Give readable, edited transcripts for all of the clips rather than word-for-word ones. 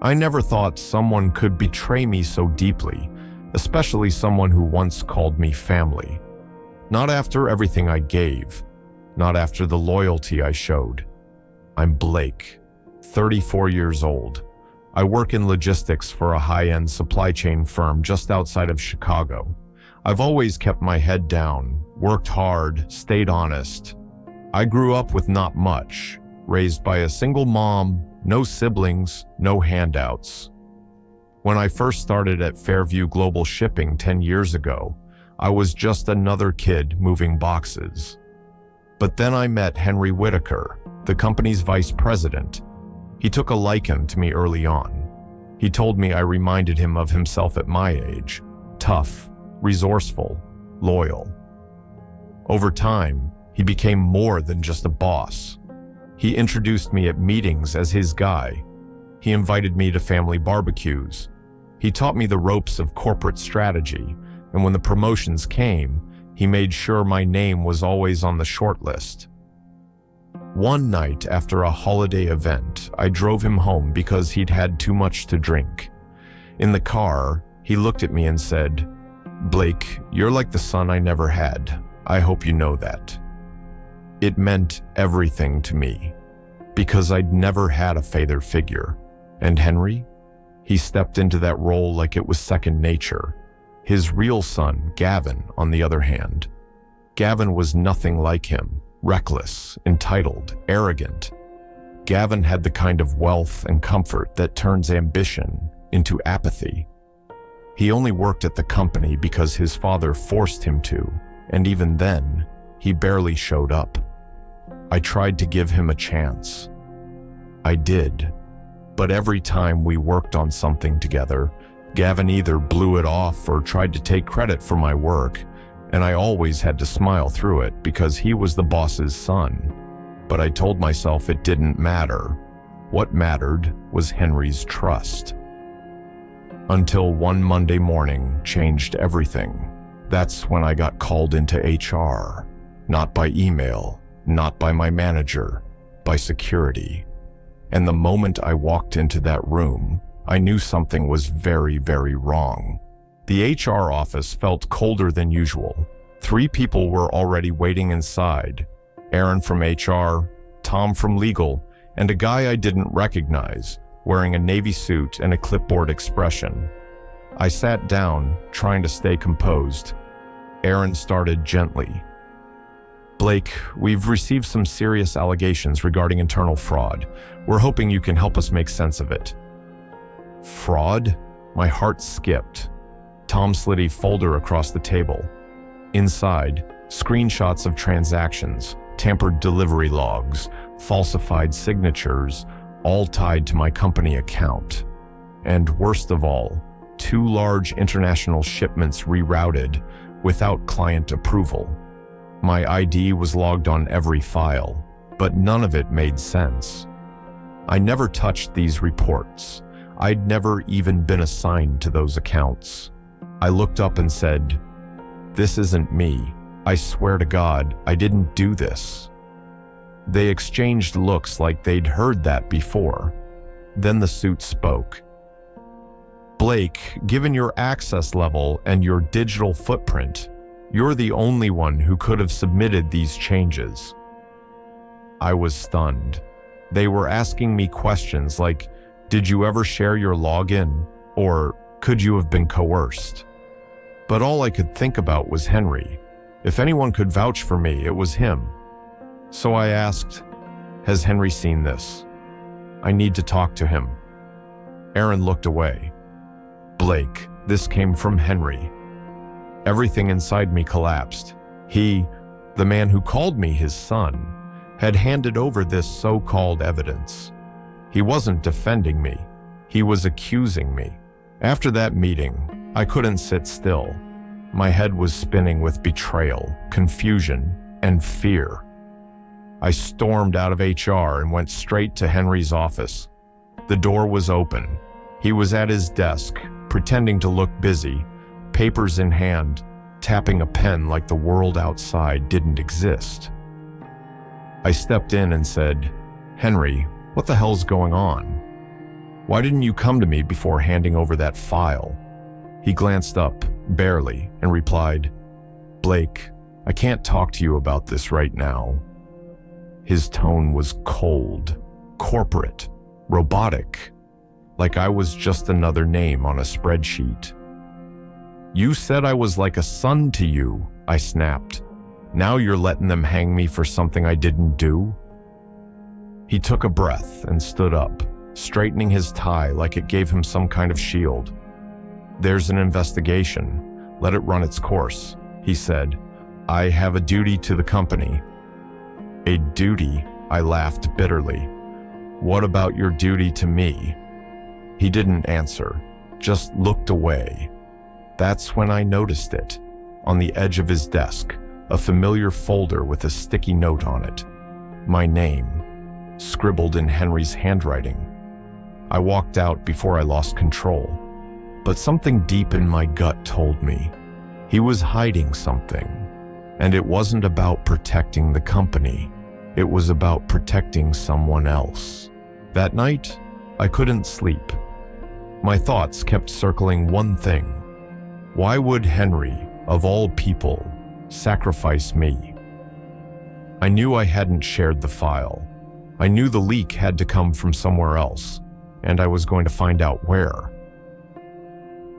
I never thought someone could betray me so deeply, especially someone who once called me family. Not after everything I gave, not after the loyalty I showed. I'm Blake, 34 years old. I work in logistics for a high-end supply chain firm just outside of Chicago. I've always kept my head down, worked hard, stayed honest. I grew up with not much, raised by a single mom, no siblings, no handouts. When I first started at Fairview Global Shipping 10 years ago, I was just another kid moving boxes. But then I met Henry Whitaker, the company's vice president. He took a liking to me early on. He told me I reminded him of himself at my age, tough, resourceful, loyal. Over time, he became more than just a boss. He introduced me at meetings as his guy. He invited me to family barbecues. He taught me the ropes of corporate strategy, and when the promotions came, he made sure my name was always on the short list. One night after a holiday event, I drove him home because he'd had too much to drink. In the car, he looked at me and said, "Blake, you're like the son I never had. I hope you know that." It meant everything to me, because I'd never had a father figure. And Henry? He stepped into that role like it was second nature. His real son, Gavin, on the other hand. Gavin was nothing like him, reckless, entitled, arrogant. Gavin had the kind of wealth and comfort that turns ambition into apathy. He only worked at the company because his father forced him to, and even then, he barely showed up. I tried to give him a chance. I did, but every time we worked on something together, Gavin either blew it off or tried to take credit for my work, and I always had to smile through it because he was the boss's son. But I told myself it didn't matter. What mattered was Henry's trust. Until one Monday morning changed everything. That's when I got called into HR. Not by email, not by my manager, by security. And the moment I walked into that room, I knew something was very, very wrong. The HR office felt colder than usual. 3 people were already waiting inside. Aaron from HR, Tom from legal, and a guy I didn't recognize, wearing a navy suit and a clipboard expression. I sat down, trying to stay composed. Aaron started gently. "Blake, we've received some serious allegations regarding internal fraud. We're hoping you can help us make sense of it." Fraud? My heart skipped. Tom slid a folder across the table. Inside, screenshots of transactions, tampered delivery logs, falsified signatures, all tied to my company account. And worst of all, 2 large international shipments rerouted without client approval. My ID was logged on every file, but none of it made sense. I never touched these reports. I'd never even been assigned to those accounts. I looked up and said, "This isn't me. I swear to God, I didn't do this." They exchanged looks like they'd heard that before. Then the suit spoke. "Blake, given your access level and your digital footprint, you're the only one who could have submitted these changes." I was stunned. They were asking me questions like, "Did you ever share your login?" Or, "Could you have been coerced?" But all I could think about was Henry. If anyone could vouch for me, it was him. So I asked, "Has Henry seen this? I need to talk to him." Aaron looked away. "Blake, this came from Henry." Everything inside me collapsed. He, the man who called me his son, had handed over this so-called evidence. He wasn't defending me. He was accusing me. After that meeting, I couldn't sit still. My head was spinning with betrayal, confusion, and fear. I stormed out of HR and went straight to Henry's office. The door was open. He was at his desk, pretending to look busy, papers in hand, tapping a pen like the world outside didn't exist. I stepped in and said, "Henry, what the hell's going on?" Why didn't you come to me before handing over that file? He glanced up, barely, and replied, Blake, I can't talk to you about this right now. His tone was cold, corporate, robotic, like I was just another name on a spreadsheet. You said I was like a son to you, I snapped. Now you're letting them hang me for something I didn't do? He took a breath and stood up, straightening his tie like it gave him some kind of shield. There's an investigation. Let it run its course, he said. I have a duty to the company. A duty? I laughed bitterly. What about your duty to me? He didn't answer, just looked away. That's when I noticed it. On the edge of his desk, a familiar folder with a sticky note on it. My name, scribbled in Henry's handwriting. I walked out before I lost control, but something deep in my gut told me he was hiding something, and it wasn't about protecting the company. It was about protecting someone else. That night, I couldn't sleep. My thoughts kept circling one thing. Why would Henry, of all people, sacrifice me? I knew I hadn't shared the file. I knew the leak had to come from somewhere else, and I was going to find out where.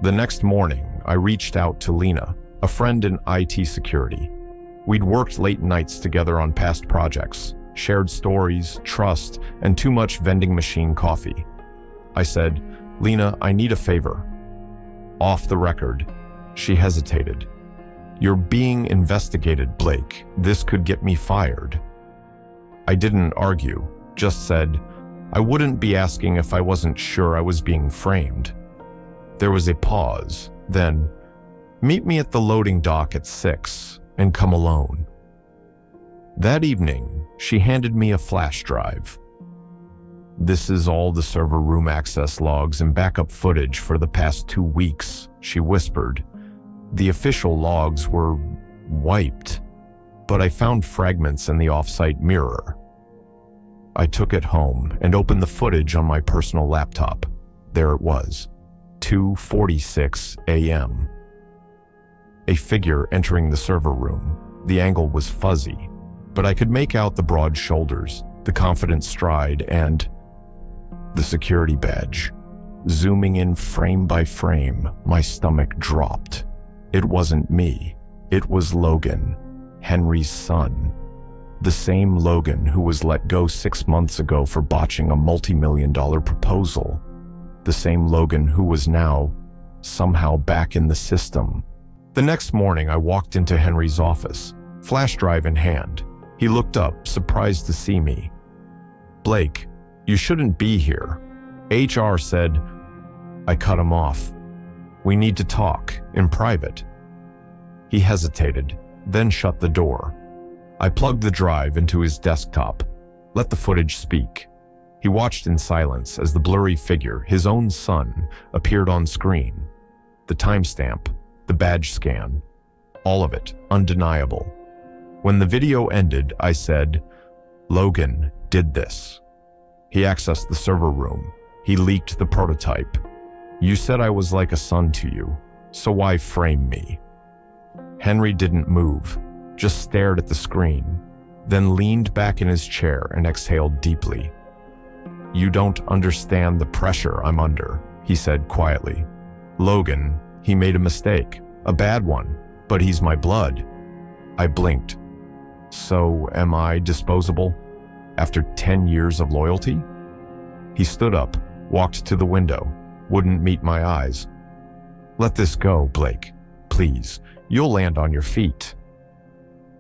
The next morning, I reached out to Lena, a friend in IT security. We'd worked late nights together on past projects, shared stories, trust, and too much vending machine coffee. I said, Lena, I need a favor. Off the record, she hesitated. You're being investigated, Blake. This could get me fired. I didn't argue, just said, I wouldn't be asking if I wasn't sure I was being framed. There was a pause, then, meet me at the loading dock at 6 and come alone. That evening, she handed me a flash drive. This is all the server room access logs and backup footage for the past 2 weeks, she whispered. The official logs were wiped, but I found fragments in the off-site mirror. I took it home and opened the footage on my personal laptop. There it was, 2:46 a.m. A figure entering the server room. The angle was fuzzy, but I could make out the broad shoulders, the confident stride, and the security badge. Zooming in frame by frame, my stomach dropped. It wasn't me. It was Logan, Henry's son. The same Logan who was let go 6 months ago for botching a multi-million-dollar proposal. The same Logan who was now, somehow, back in the system. The next morning, I walked into Henry's office, flash drive in hand. He looked up, surprised to see me. Blake, you shouldn't be here. HR said. I cut him off. We need to talk, in private. He hesitated, then shut the door. I plugged the drive into his desktop, let the footage speak. He watched in silence as the blurry figure, his own son, appeared on screen. The timestamp, the badge scan, all of it undeniable. When the video ended, I said, Logan did this. He accessed the server room. He leaked the prototype. You said I was like a son to you, so why frame me? Henry didn't move, just stared at the screen, then leaned back in his chair and exhaled deeply. You don't understand the pressure I'm under, he said quietly. Logan, he made a mistake, a bad one, but he's my blood. I blinked. So am I disposable? After 10 years of loyalty? He stood up, walked to the window, wouldn't meet my eyes. Let this go, Blake. Please, you'll land on your feet.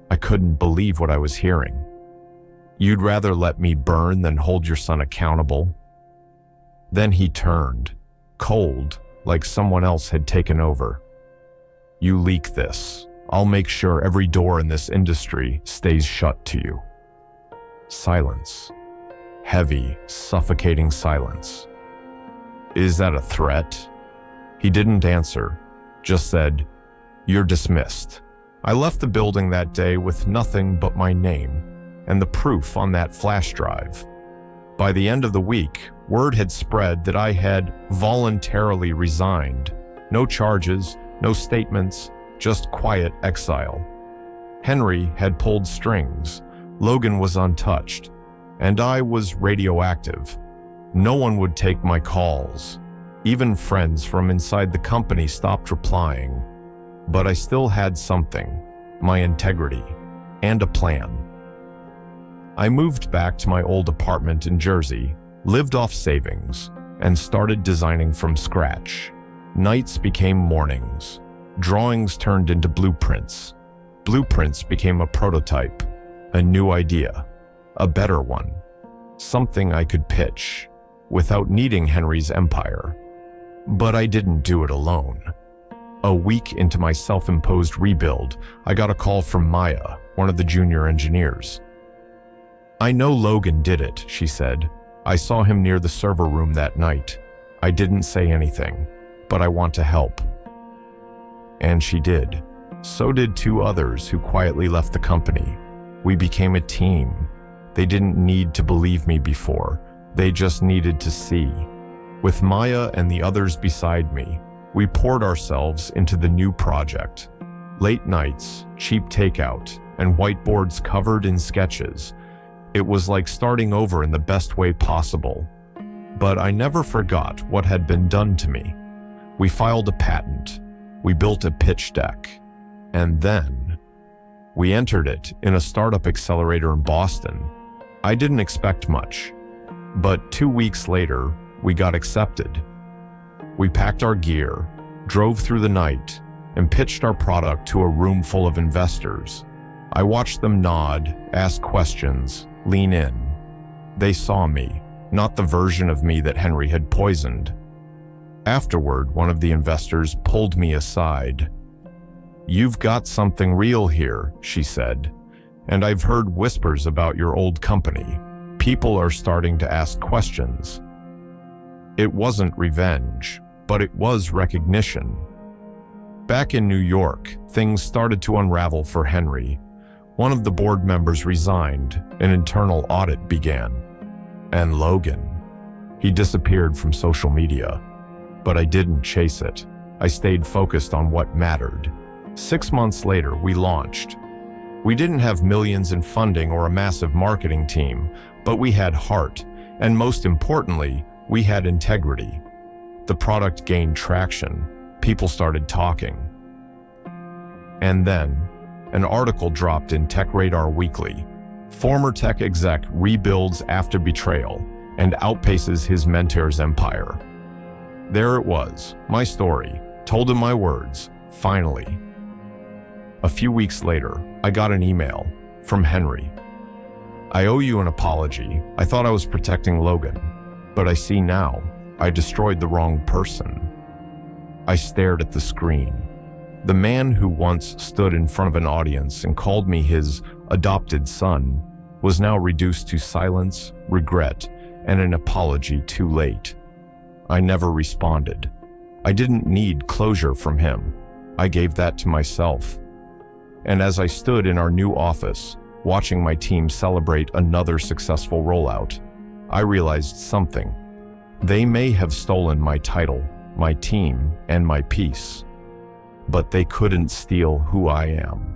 I couldn't believe what I was hearing. You'd rather let me burn than hold your son accountable? Then he turned, cold, like someone else had taken over. You leak this. I'll make sure every door in this industry stays shut to you. Silence. Heavy, suffocating silence. Is that a threat? He didn't answer, just said, You're dismissed. I left the building that day with nothing but my name and the proof on that flash drive. By the end of the week, word had spread that I had voluntarily resigned. No charges, no statements, just quiet exile. Henry had pulled strings, Logan was untouched, and I was radioactive. No one would take my calls. Even friends from inside the company stopped replying. But I still had something, my integrity, and a plan. I moved back to my old apartment in Jersey, lived off savings, and started designing from scratch. Nights became mornings. Drawings turned into blueprints. Blueprints became a prototype, a new idea, a better one, something I could pitch without needing Henry's empire. But I didn't do it alone. A week into my self-imposed rebuild, I got a call from Maya, one of the junior engineers. "I know Logan did it," she said. "I saw him near the server room that night. I didn't say anything, but I want to help." And she did. So did two others who quietly left the company. We became a team. They didn't need to believe me before. They just needed to see. With Maya and the others beside me, we poured ourselves into the new project. Late nights, cheap takeout, and whiteboards covered in sketches. It was like starting over in the best way possible. But I never forgot what had been done to me. We filed a patent. We built a pitch deck. And then we entered it in a startup accelerator in Boston. I didn't expect much, but 2 weeks later, we got accepted. We packed our gear, drove through the night, and pitched our product to a room full of investors. I watched them nod, ask questions, lean in. They saw me, not the version of me that Henry had poisoned. Afterward, one of the investors pulled me aside. "You've got something real here," she said, "and I've heard whispers about your old company. People are starting to ask questions." It wasn't revenge, but it was recognition. Back in New York, things started to unravel for Henry. One of the board members resigned, an internal audit began. And Logan. He disappeared from social media. But I didn't chase it. I stayed focused on what mattered. 6 months later, we launched. We didn't have millions in funding or a massive marketing team, but we had heart, and most importantly, we had integrity. The product gained traction. People started talking. And then, an article dropped in Tech Radar Weekly. Former tech exec rebuilds after betrayal and outpaces his mentor's empire. There it was, my story, told in my words, finally. A few weeks later, I got an email from Henry. "I owe you an apology. I thought I was protecting Logan, but I see now I destroyed the wrong person." I stared at the screen. The man who once stood in front of an audience and called me his adopted son was now reduced to silence, regret, and an apology too late. I never responded. I didn't need closure from him. I gave that to myself. And as I stood in our new office, watching my team celebrate another successful rollout, I realized something. They may have stolen my title, my team, and my peace, but they couldn't steal who I am.